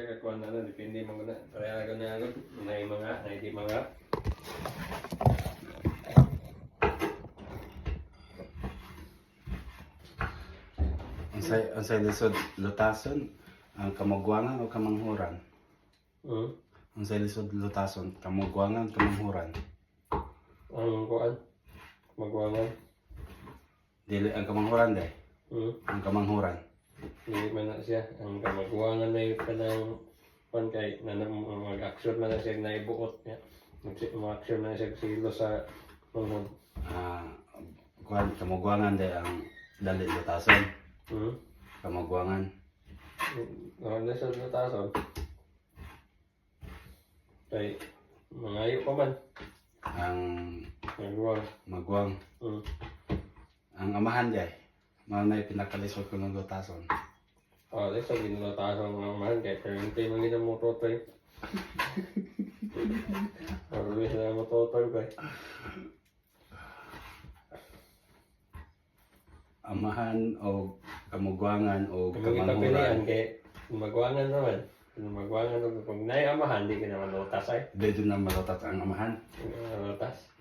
siya kakuha na depende mo na. Kaya ako na ako, may mga, hindi mga. Ang sa lisod lutason, ang kamugwangan o kamanghuran? Ang sa lisod lutason, kamugwangan, kamanghuran? Ang kuan, magwangan. Dili ang kamanghuran dai. Ang kamanghuran. Hindi man na siya. Ang kamagwangan na yung kanang kuan kay na mag-action na siya na ibuot niya. Mag-action na siya silo sa mga. Kuan kamugwangan dai ang dali lutason. Kamugwangan. Ano sa lutason? Kay mangayo pa man. Ang Magwang. magwang. Ang amahan dai. Mao na pinakalisod ko ng lutason. Dahil sa ginulatasan ng mahal kay perintay mo gina mo totoy. Marami na mo totoy ba? Amahan o kamugwangan o Kung kita pilihan kamanghuran. kay magwangan naman. Kung magwangan naman, pag naiamahan, di ka naman lutas ay. Dito na malutat ang amahan. Lutas.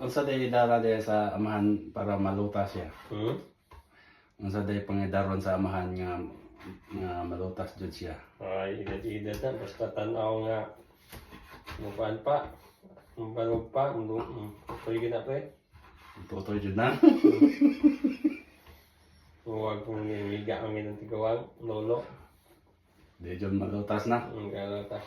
Unsa day dara day sa amahan para malutas siya? Unsa day pangidaron sa amahan nga malutas jud siya? Ay, edad-edad na. Basta tanaw nga. Mupaan pa. Mupanog pa. Pwede na pa eh. Tutoy jud na. Huwag kong niliga ang inang tigawang. Lolo. Di jud malutas na. Ang kalutas.